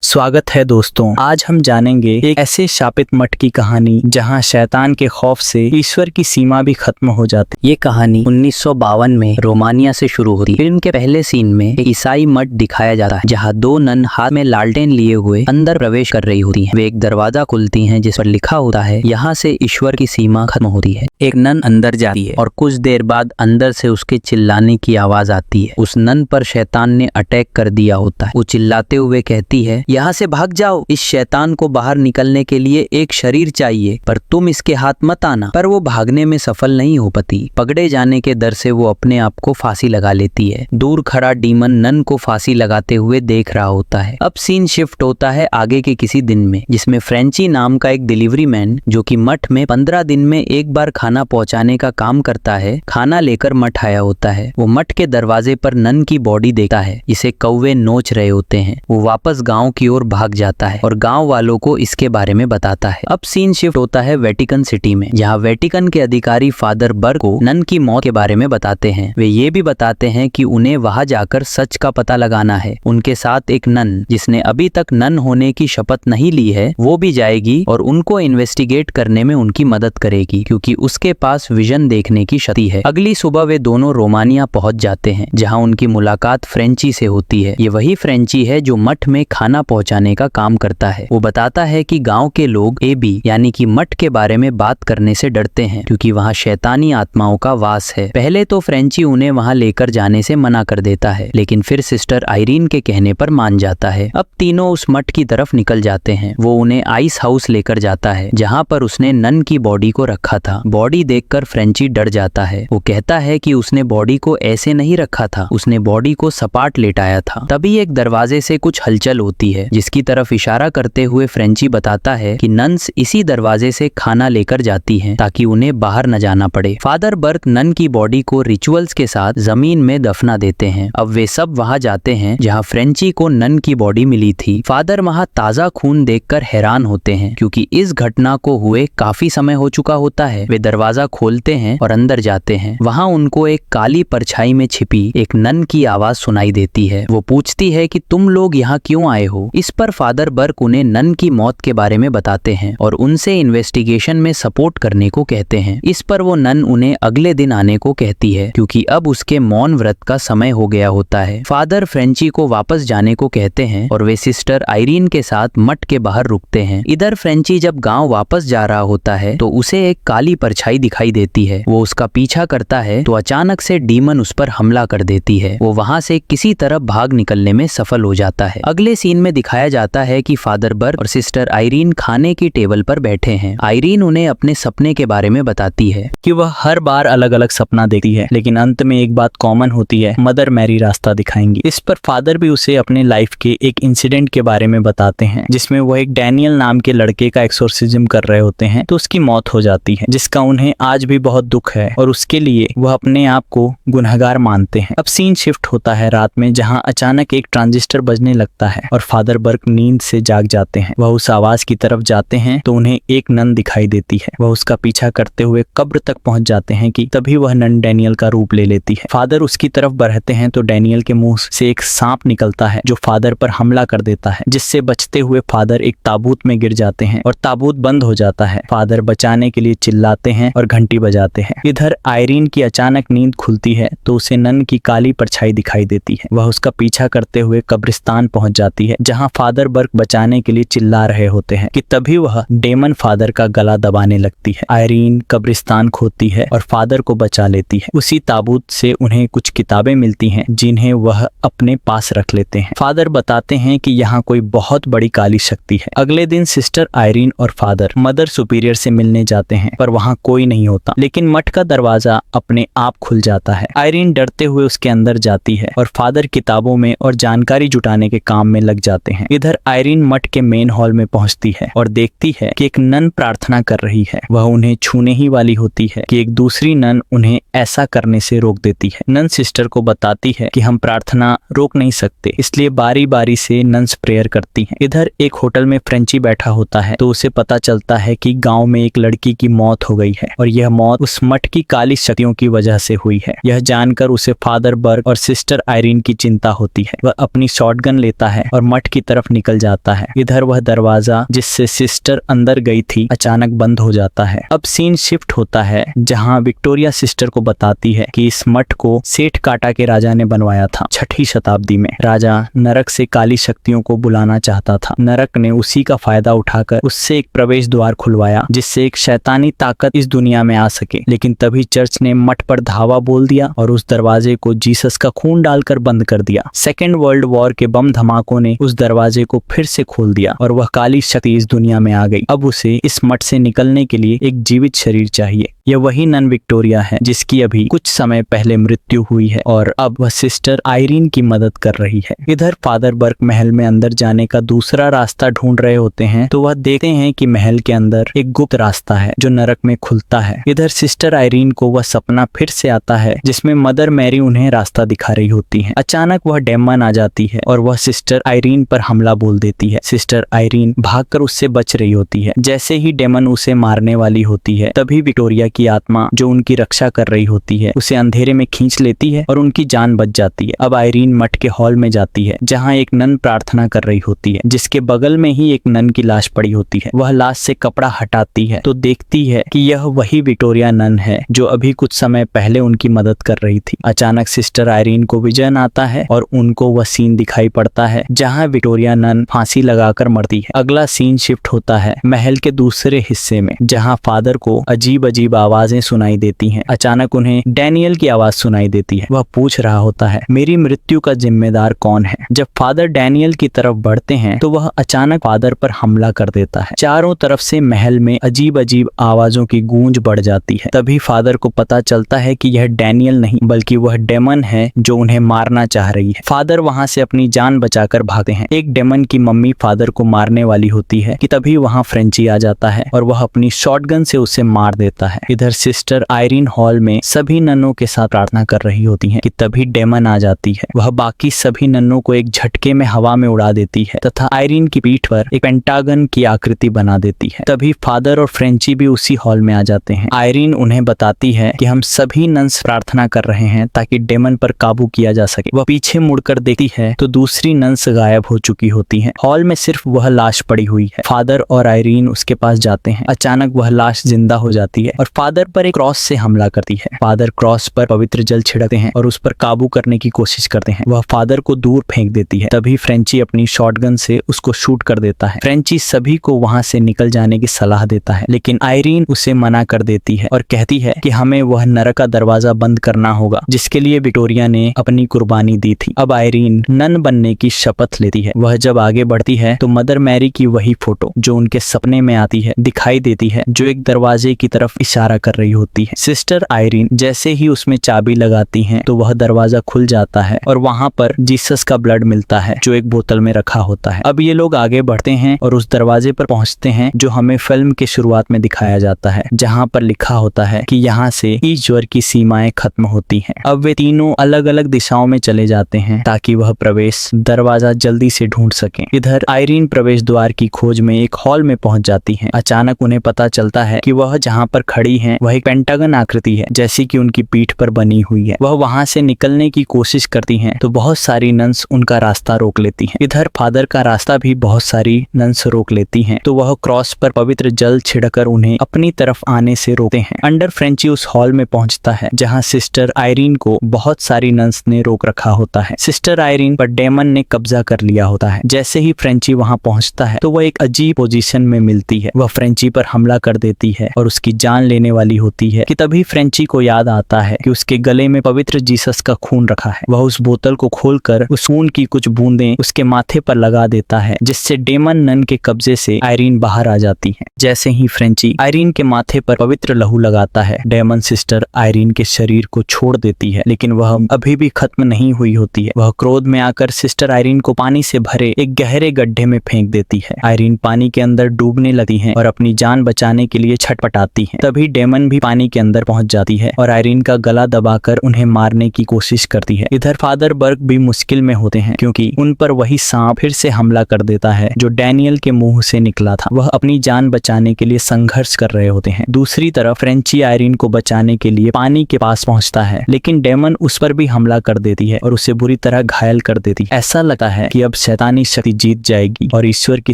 स्वागत है दोस्तों। आज हम जानेंगे एक ऐसे शापित मठ की कहानी जहां शैतान के खौफ से ईश्वर की सीमा भी खत्म हो जाती। ये कहानी 1952 में रोमानिया से शुरू होती है। फिल्म के पहले सीन में एक ईसाई मठ दिखाया जाता है जहां दो नन हाथ में लालटेन लिए हुए अंदर प्रवेश कर रही होती हैं। वे एक दरवाजा खुलती हैं जिस पर लिखा होता है यहाँ से ईश्वर की सीमा खत्म होती है। एक नन अंदर जाती है और कुछ देर बाद अंदर से उसके चिल्लाने की आवाज आती है। उस नन पर शैतान ने अटैक कर दिया होता है। वो चिल्लाते हुए कहती है, यहाँ से भाग जाओ। इस शैतान को बाहर निकलने के लिए एक शरीर चाहिए, पर तुम इसके हाथ मत आना। पर वो भागने में सफल नहीं हो पाती। पकड़े जाने के डर से वो अपने आप को फांसी लगा लेती है। दूर खड़ा डीमन नन को फांसी लगाते हुए देख रहा होता है। अब सीन शिफ्ट होता है आगे के किसी दिन में, जिसमें फ्रेंची नाम का एक डिलीवरी मैन जो कि मठ में 15 दिन में एक बार खाना पहुंचाने का काम करता है, खाना लेकर मठ आया होता है। वो मठ के दरवाजे पर नन की बॉडी देखता है जिसे कौवे नोच रहे होते हैं। वो वापस गांव की ओर भाग जाता है और गांव वालों को इसके बारे में बताता है। अब सीन शिफ्ट होता है वेटिकन सिटी में, जहां वेटिकन के अधिकारी फादर बर्ग को नन की मौत के बारे में बताते हैं। वे ये भी बताते हैं कि उन्हें वहां जाकर सच का पता लगाना है। उनके साथ एक नन जिसने अभी तक नन होने की शपथ नहीं ली है, वो भी जाएगी और उनको इन्वेस्टिगेट करने में उनकी मदद करेगी, क्योंकि उसके पास विजन देखने की शक्ति है। अगली सुबह वे दोनों रोमानिया पहुंच जाते हैं, जहां उनकी मुलाकात फ्रेंची से होती है। ये वही फ्रेंची है जो मठ में खाना पहुंचाने का काम करता है। वो बताता है कि गांव के लोग एबी यानी कि मठ के बारे में बात करने से डरते हैं, क्योंकि वहां शैतानी आत्माओं का वास है। पहले तो फ्रेंची उन्हें वहां लेकर जाने से मना कर देता है, लेकिन फिर सिस्टर आयरीन के कहने पर मान जाता है। अब तीनों उस मठ की तरफ निकल जाते हैं। वो उन्हें आइस हाउस लेकर जाता है, जहाँ पर उसने नन की बॉडी को रखा था। बॉडी देखकर फ्रेंची डर जाता है। वो कहता है कि उसने बॉडी को ऐसे नहीं रखा था, उसने बॉडी को सपाट लेटाया था। तभी एक दरवाजे से कुछ हलचल होती है, जिसकी तरफ इशारा करते हुए फ्रेंची बताता है कि नन्स इसी दरवाजे से खाना लेकर जाती हैं, ताकि उन्हें बाहर न जाना पड़े। फादर बर्क नन की बॉडी को रिचुअल्स के साथ जमीन में दफना देते हैं। अब वे सब वहां जाते हैं जहां फ्रेंची को नन की बॉडी मिली थी। फादर वहां ताजा खून देखकर हैरान होते हैं, क्योंकि इस घटना को हुए काफी समय हो चुका होता है। वे दरवाजा खोलते हैं और अंदर जाते हैं। वहां उनको एक काली परछाई में छिपी एक नन की आवाज सुनाई देती है। वो पूछती है कि तुम लोग यहाँ क्यों आए हो। इस पर फादर बर्क उन्हें नन की मौत के बारे में बताते हैं और उनसे इन्वेस्टिगेशन में सपोर्ट करने को कहते हैं। इस पर वो नन उन्हें अगले दिन आने को कहती है, क्योंकि अब उसके मौन व्रत का समय हो गया होता है। फादर फ्रेंची को वापस जाने को कहते हैं और वे सिस्टर आयरीन के साथ मठ के बाहर रुकते हैं। इधर फ्रेंची जब गांव वापस जा रहा होता है तो उसे एक काली परछाई दिखाई देती है। वो उसका पीछा करता है तो अचानक से डीमन उस पर हमला कर देती है। वो वहां से किसी तरह भाग निकलने में सफल हो जाता है। अगले सीन में दिखाया जाता है कि फादर बर्क और सिस्टर आयरीन खाने की टेबल पर बैठे हैं। आयरीन उन्हें अपने सपने के बारे में बताती है कि वह हर बार अलग अलग सपना देखती है, लेकिन अंत में एक बात कॉमन होती है, मदर मैरी रास्ता दिखाएंगी। इस पर फादर भी उसे अपने लाइफ के एक इंसिडेंट के बारे में बताते हैं, जिसमें वह एक डैनियल नाम के लड़के का एक्सोर्सिज्म कर रहे होते हैं, तो उसकी मौत हो जाती है, जिसका उन्हें आज भी बहुत दुख है और उसके लिए वह अपने आप को गुनहगार मानते हैं। अब सीन शिफ्ट होता है रात में, जहाँ अचानक एक ट्रांजिस्टर बजने लगता है और फादर बर्क नींद से जाग जाते हैं। वह उस आवाज की तरफ जाते हैं तो उन्हें एक नन दिखाई देती है। वह उसका पीछा करते हुए कब्र तक पहुंच जाते हैं कि तभी वह नन डैनियल का रूप ले लेती है। फादर उसकी तरफ बढ़ते हैं तो डैनियल के मुंह से एक सांप निकलता है जो फादर पर हमला कर देता है, जिससे बचते हुए फादर एक ताबूत में गिर जाते हैं और ताबूत बंद हो जाता है। फादर बचाने के लिए चिल्लाते हैं और घंटी बजाते हैं। इधर आयरीन की अचानक नींद खुलती है तो उसे नन की काली परछाई दिखाई देती है। वह उसका पीछा करते हुए कब्रिस्तान पहुंच जाती है, जहां फादर बर्क बचाने के लिए चिल्ला रहे होते हैं कि तभी वह डेमन फादर का गला दबाने लगती है। आयरीन कब्रिस्तान खोदती है और फादर को बचा लेती है। उसी ताबूत से उन्हें कुछ किताबें मिलती हैं, जिन्हें वह अपने पास रख लेते हैं। फादर बताते हैं कि यहाँ कोई बहुत बड़ी काली शक्ति है। अगले दिन सिस्टर आयरीन और फादर मदर सुपीरियर से मिलने जाते हैं, पर वहाँ कोई नहीं होता, लेकिन मठ का दरवाजा अपने आप खुल जाता है। आयरीन डरते हुए उसके अंदर जाती है और फादर किताबों में और जानकारी जुटाने के काम में लग जाते हैं। इधर आयरीन मठ के मेन हॉल में पहुंचती है और देखती है कि एक नन प्रार्थना कर रही है। वह उन्हें छूने ही वाली होती है कि एक दूसरी नन उन्हें ऐसा करने से रोक देती है। नन सिस्टर को बताती है कि हम प्रार्थना रोक नहीं सकते, इसलिए बारी बारी से नन्स प्रेयर करती हैं। इधर एक होटल में फ्रेंची बैठा होता है तो उसे पता चलता है कि गांव में एक लड़की की मौत हो गई है और यह मौत उस मठ की काली शक्तियों की वजह से हुई है। यह जानकर उसे फादर बर्क और सिस्टर आयरीन की चिंता होती है। वह अपनी शॉटगन लेता है और मठ की की तरफ निकल जाता है। इधर वह दरवाजा जिससे सिस्टर अंदर गई थी अचानक बंद हो जाता है। अब सीन शिफ्ट होता है जहां विक्टोरिया सिस्टर को बताती है कि इस मठ को सेठ काटा के राजा ने बनवाया था 6ठी शताब्दी में। राजा नरक से काली शक्तियों को बुलाना चाहता था। नरक ने उसी का फायदा उठाकर उससे एक प्रवेश द्वार खुलवाया जिससे एक शैतानी ताकत इस दुनिया में आ सके। लेकिन तभी चर्च ने मठ पर धावा बोल दिया और उस दरवाजे को जीसस का खून डालकर बंद कर दिया। सेकेंड वर्ल्ड वॉर के बम धमाकों ने उस दरवाजे को फिर से खोल दिया और वह काली शक्ति इस दुनिया में आ गई। अब उसे इस मठ से निकलने के लिए एक जीवित शरीर चाहिए। यह वही नन विक्टोरिया है जिसकी अभी कुछ समय पहले मृत्यु हुई है और अब वह सिस्टर आयरीन की मदद कर रही है। इधर फादर बर्क महल में अंदर जाने का दूसरा रास्ता ढूंढ रहे होते हैं तो वह देखते हैं कि महल के अंदर एक गुप्त रास्ता है जो नरक में खुलता है। इधर सिस्टर आयरीन को वह सपना फिर से आता है जिसमें मदर मैरी उन्हें रास्ता दिखा रही होती है। अचानक वह डेमन आ जाती है और वह सिस्टर आयरीन पर हमला बोल देती है। सिस्टर आयरीन भागकर उससे बच रही होती है। जैसे ही डेमन उसे मारने वाली होती है तभी विक्टोरिया की आत्मा जो उनकी रक्षा कर रही होती है उसे अंधेरे में खींच लेती है और उनकी जान बच जाती है। अब आयरीन मठ के हॉल में जाती है जहां एक नन प्रार्थना कर रही होती है जिसके बगल में ही एक नन की लाश पड़ी होती है। वह लाश से कपड़ा हटाती है तो देखती है कि यह वही विक्टोरिया नन है जो अभी कुछ समय पहले उनकी मदद कर रही थी। अचानक सिस्टर आयरीन को विजन आता है और उनको वह सीन दिखाई पड़ता है जहां विक्टोरिया नन फांसी लगाकर मरती है। अगला सीन शिफ्ट होता है महल के दूसरे हिस्से में जहां फादर को अजीब अजीब आवाजें सुनाई देती हैं। अचानक उन्हें डैनियल की आवाज सुनाई देती है। वह पूछ रहा होता है मेरी मृत्यु का जिम्मेदार कौन है। जब फादर डैनियल की तरफ बढ़ते हैं तो वह अचानक फादर पर हमला कर देता है। चारों तरफ से महल में अजीब अजीब आवाजों की गूंज बढ़ जाती है। तभी फादर को पता चलता है कि यह डैनियल नहीं बल्कि वह डेमन है जो उन्हें मारना चाह रही है। फादर वहां से अपनी जान बचाकर भागते हैं। एक डेमन की मम्मी फादर को मारने वाली होती है कि तभी वहां फ्रेंची आ जाता है और वह अपनी शॉटगन से उसे मार देता है। इधर सिस्टर आयरीन हॉल में सभी नन्नों के साथ प्रार्थना कर रही होती हैं कि तभी डेमन आ जाती है। वह बाकी सभी नन्नों को एक झटके में हवा में उड़ा देती है तथा आयरीन की पीठ पर एक पेंटागन की आकृति बना देती है। तभी फादर और फ्रेंची भी उसी हॉल में आ जाते हैं। आयरीन उन्हें बताती है कि हम सभी नन्स प्रार्थना कर रहे हैं ताकि डेमन पर काबू किया जा सके। वह पीछे मुड़कर देखती है तो दूसरी नन्स गायब हो चुकी होती हैं। हॉल में सिर्फ वह लाश पड़ी हुई है। फादर और आयरीन उसके पास जाते हैं। अचानक वह लाश जिंदा हो जाती है और फादर पर एक क्रॉस से हमला करती है। फादर क्रॉस पर पवित्र जल छिड़कते हैं और उस पर काबू करने की कोशिश करते हैं। वह फादर को दूर फेंक देती है। तभी फ्रेंची अपनी शॉटगन से उसको शूट कर देता है। फ्रेंची सभी को वहां से निकल जाने की सलाह देता है लेकिन आयरीन उसे मना कर देती है और कहती है कि हमें वह नरक का दरवाजा बंद करना होगा जिसके लिए विक्टोरिया ने अपनी कुर्बानी दी थी। अब आयरीन नन बनने की शपथ लेती है। वह जब आगे बढ़ती है तो मदर मैरी की वही फोटो जो उनके सपने में आती है दिखाई देती है जो एक दरवाजे की तरफ इशारा कर रही होती है। सिस्टर आयरीन जैसे ही उसमें चाबी लगाती हैं तो वह दरवाजा खुल जाता है और वहां पर जीसस का ब्लड मिलता है जो एक बोतल में रखा होता है। अब ये लोग आगे बढ़ते हैं और उस दरवाजे पर पहुंचते हैं जो हमें फिल्म के शुरुआत में दिखाया जाता है जहां पर लिखा होता है कि यहाँ से ईश्वर की सीमाएं खत्म होती हैं। अब वे तीनों अलग अलग दिशाओं में चले जाते हैं ताकि वह प्रवेश दरवाजा जल्दी से ढूंढ सकें। इधर आयरीन प्रवेश द्वार की खोज में एक हॉल में पहुंच जाती है। अचानक उन्हें पता चलता है कि वह जहाँ पर खड़ी हैं वह एक पेंटागन आकृति है जैसी कि उनकी पीठ पर बनी हुई है। वह वहां से निकलने की कोशिश करती हैं तो बहुत सारी नन्स उनका रास्ता रोक लेती हैं। इधर फादर का रास्ता भी बहुत सारी नन्स रोक लेती हैं तो वह क्रॉस पर पवित्र जल छिड़कर उन्हें अपनी तरफ आने से रोकते हैं। अंडर फ्रेंची उस हॉल में पहुंचता है जहां सिस्टर आयरीन को बहुत सारी नन्स ने रोक रखा होता है। सिस्टर आयरीन पर डेमन ने कब्जा कर लिया होता है। जैसे ही फ्रेंची वहां पहुंचता है तो वह एक अजीब पोजीशन में मिलती है। वह फ्रेंची पर हमला कर देती है और उसकी जान लेने वाली होती है कि तभी फ्रेंची को याद आता है कि उसके गले में पवित्र जीसस का खून रखा है। वह उस बोतल को खोलकर उस खून की कुछ बूंदें उसके माथे पर लगा देता है जिससे डेमन नन के कब्जे से आयरीन बाहर आ जाती है। जैसे ही फ्रेंची आयरीन के माथे पर पवित्र लहू लगाता है डेमन सिस्टर आयरीन के शरीर को छोड़ देती है लेकिन वह अभी भी खत्म नहीं हुई होती है। वह क्रोध में आकर सिस्टर आयरीन को पानी से भरे एक गहरे गड्ढे में फेंक देती है। आयरीन पानी के अंदर डूबने लगती है और अपनी जान बचाने के लिए छटपटाती है। तभी डेमन भी पानी के अंदर पहुंच जाती है और आयरीन का गला दबाकर उन्हें मारने की कोशिश करती है। इधर फादर बर्क भी मुश्किल में होते हैं क्योंकि उन पर वही सांप फिर से हमला कर देता है जो डैनियल के मुंह से निकला था। वह अपनी जान बचाने के लिए संघर्ष कर रहे होते हैं। दूसरी तरफ फ्रेंची आयरीन को बचाने के लिए पानी के पास पहुंचता है लेकिन डेमन उस पर भी हमला कर देती है और उसे बुरी तरह घायल कर देती है। ऐसा लगता है कि अब शैतानी शक्ति जीत जाएगी और ईश्वर की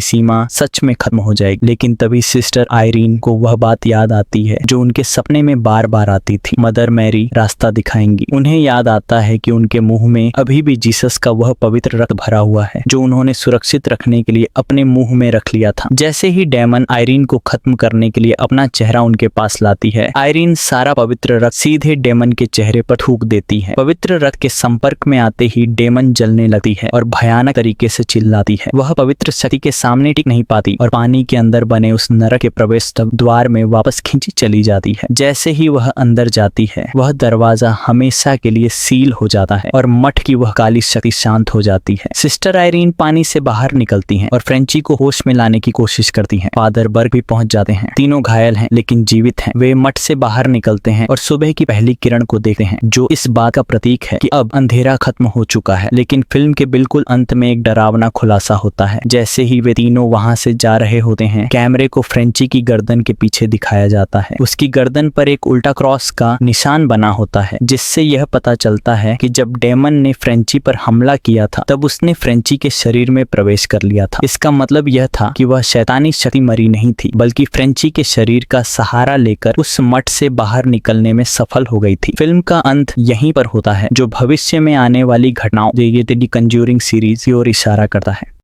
सीमा सच में खत्म हो जाएगी। लेकिन तभी सिस्टर आयरीन को वह बात याद आती है जो उनके सपने में बार बार आती थी। मदर मैरी रास्ता दिखाएंगी। उन्हें याद आता है कि उनके मुंह में अभी भी जीसस का वह पवित्र रक्त भरा हुआ है जो उन्होंने सुरक्षित रखने के लिए अपने मुंह में रख लिया था। जैसे ही डेमन आयरीन को खत्म करने के लिए अपना चेहरा उनके पास लाती है, आयरीन सारा पवित्र रक्त सीधे डेमन के चेहरे पर थूक देती है। पवित्र रक्त के संपर्क में आते ही डेमन जलने लगती है और भयानक तरीके से चिल्लाती है। वह पवित्र शक्ति के सामने टिक नहीं पाती और पानी के अंदर बने उस नरक के प्रवेश द्वार में वापस खींची चली जाती है। जैसे ही वह अंदर जाती है, वह दरवाजा हमेशा के लिए सील हो जाता है और मठ की वह काली शक्ति शांत हो जाती है। सिस्टर आयरीन पानी से बाहर निकलती हैं और फ्रेंची को होश में लाने की कोशिश करती हैं। फादर बर्ग भी पहुंच जाते हैं। तीनों घायल हैं लेकिन जीवित हैं। वे मठ से बाहर निकलते हैं और सुबह की पहली किरण को देखते हैं जो इस बात का प्रतीक है कि अब अंधेरा खत्म हो चुका है। लेकिन फिल्म के बिल्कुल अंत में एक डरावना खुलासा होता है। जैसे ही वे तीनों वहां से जा रहे होते हैं, कैमरे को फ्रेंची की गर्दन के पीछे दिखाया जाता है। उसकी गर्दन पर एक उल्टा क्रॉस का निशान बना होता है, जिससे यह पता चलता है कि जब डेमन ने फ्रेंची पर हमला किया था तब उसने फ्रेंची के शरीर में प्रवेश कर लिया था। इसका मतलब यह था कि वह शैतानी शक्ति मरी नहीं थी, बल्कि फ्रेंची के शरीर का सहारा लेकर उस मठ से बाहर निकलने में सफल हो गई थी। फिल्म का अंत यहीं पर होता है, जो भविष्य में आने वाली घटनाओं द कन्ज्यूरिंग सीरीज की ओर इशारा करता है।